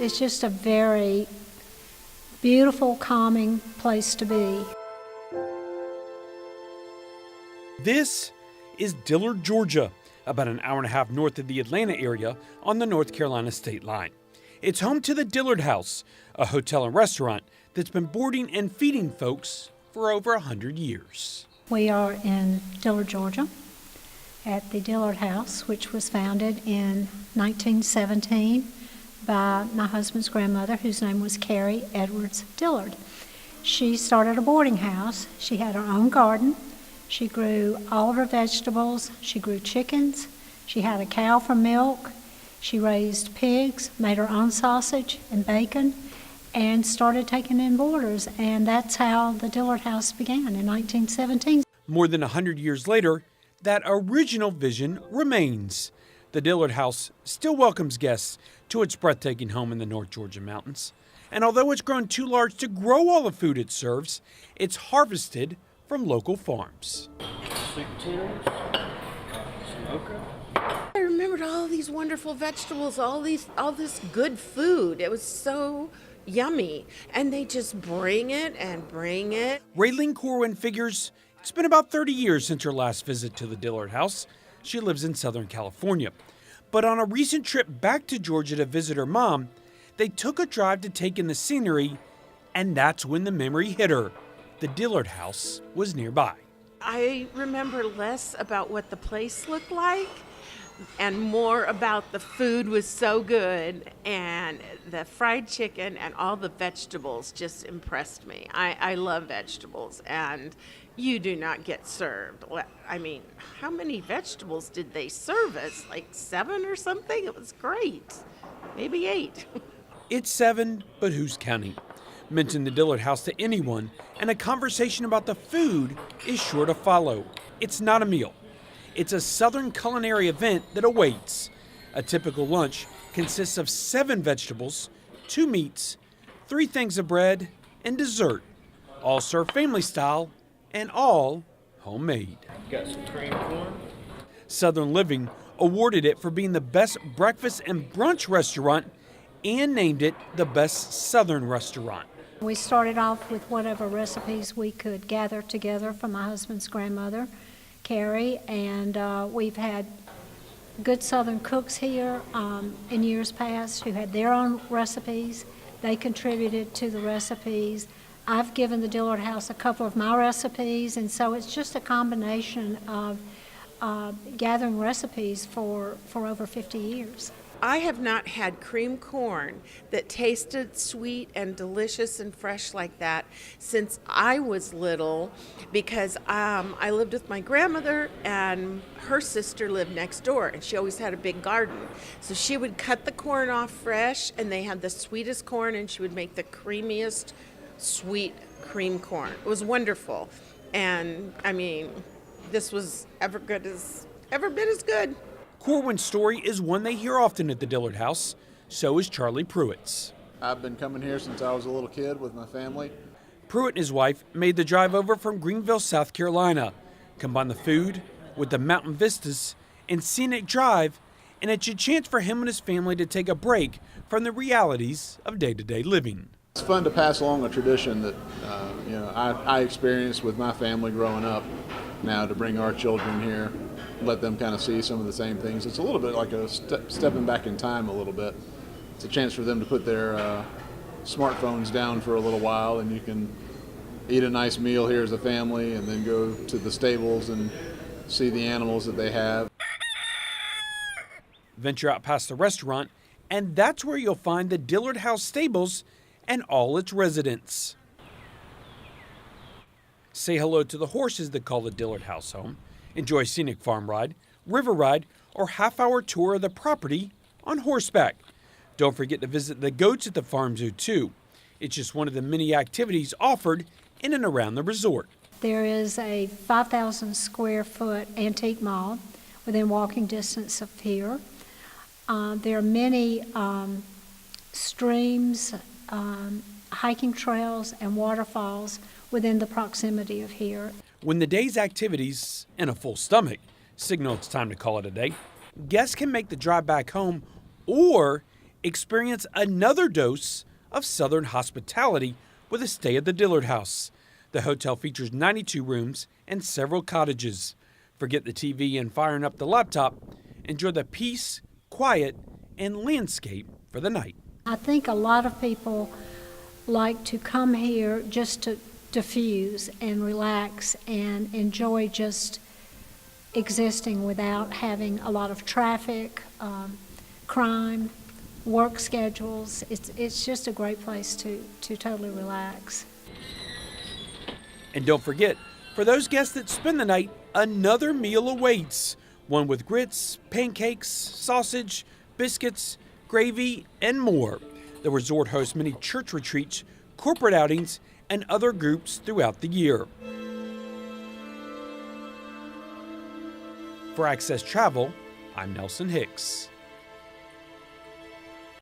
It's just a very beautiful, calming place to be. This is Dillard, Georgia, about an hour and a half north of the Atlanta area on the North Carolina state line. It's home to the Dillard House, a hotel and restaurant that's been boarding and feeding folks for over 100 years. We are in Dillard, Georgia, at the Dillard House, which was founded in 1917 by my husband's grandmother, whose name was Carrie Edwards Dillard. She started a boarding house. She had her own garden. She grew all of her vegetables. She grew chickens. She had a cow for milk. She raised pigs, made her own sausage and bacon, and started taking in boarders. And that's how the Dillard House began in 1917. More than 100 years later, that original vision remains. The Dillard House still welcomes guests to its breathtaking home in the North Georgia mountains. And although it's grown too large to grow all the food it serves, it's harvested from local farms. Sweet potatoes, smoker. I remembered all these wonderful vegetables, all this good food. It was so yummy. And they just bring it and bring it. Raylene Corwin figures it's been about 30 years since her last visit to the Dillard House. She lives in Southern California. But on a recent trip back to Georgia to visit her mom, they took a drive to take in the scenery, and that's when the memory hit her. The Dillard House was nearby. I remember less about what the place looked like and more about the food was so good, and the fried chicken and all the vegetables just impressed me. I love vegetables, and you do not get served. I mean, how many vegetables did they serve us? Like 7 or something? It was great. Maybe 8. It's 7, but who's counting? Mention the Dillard House to anyone, and a conversation about the food is sure to follow. It's not a meal. It's a Southern culinary event that awaits. A typical lunch consists of 7 vegetables, 2 meats, 3 things of bread, and dessert, all served family style and all homemade. Got some cream corn. Southern Living awarded it for being the best breakfast and brunch restaurant and named it the best Southern restaurant. We started off with whatever recipes we could gather together from my husband's grandmother, Carrie, and we've had good Southern cooks here in years past who had their own recipes. They contributed to the recipes. I've given the Dillard House a couple of my recipes, and so it's just a combination of gathering recipes for over 50 years. I have not had cream corn that tasted sweet and delicious and fresh like that since I was little, because I lived with my grandmother and her sister lived next door, and she always had a big garden. So she would cut the corn off fresh, and they had the sweetest corn, and she would make the creamiest sweet cream corn. It was wonderful. And I mean, this was every bit as good. Corwin's story is one they hear often at the Dillard House. So is Charlie Pruitt's. I've been coming here since I was a little kid with my family. Pruitt and his wife made the drive over from Greenville, South Carolina. Combine the food with the mountain vistas and scenic drive, and it's a chance for him and his family to take a break from the realities of day-to-day living. It's fun to pass along a tradition that I experienced with my family growing up. Now to bring our children here, let them kind of see some of the same things. It's a little bit like a stepping back in time a little bit. It's a chance for them to put their smartphones down for a little while, and you can eat a nice meal here as a family and then go to the stables and see the animals that they have. Venture out past the restaurant, and that's where you'll find the Dillard House stables and all its residents. Say hello to the horses that call the Dillard House home. Enjoy a scenic farm ride, river ride, or half-hour tour of the property on horseback. Don't forget to visit the goats at the farm zoo, too. It's just one of the many activities offered in and around the resort. There is a 5,000 square foot antique mall within walking distance of here. There are many streams, hiking trails, and waterfalls within the proximity of here. When the day's activities and a full stomach signal it's time to call it a day, guests can make the drive back home, or Experience another dose of Southern hospitality with a stay at the Dillard House. The hotel features 92 rooms and several cottages. Forget the TV and firing up the laptop. Enjoy the peace, quiet, and landscape for the night. I think a lot of people like to come here just to diffuse and relax and enjoy just existing without having a lot of traffic, crime, work schedules. It's just a great place to totally relax. And don't forget, for those guests that spend the night, another meal awaits. One with grits, pancakes, sausage, biscuits, gravy, and more. The resort hosts many church retreats, corporate outings, and other groups throughout the year. For Access Travel, I'm Nelson Hicks.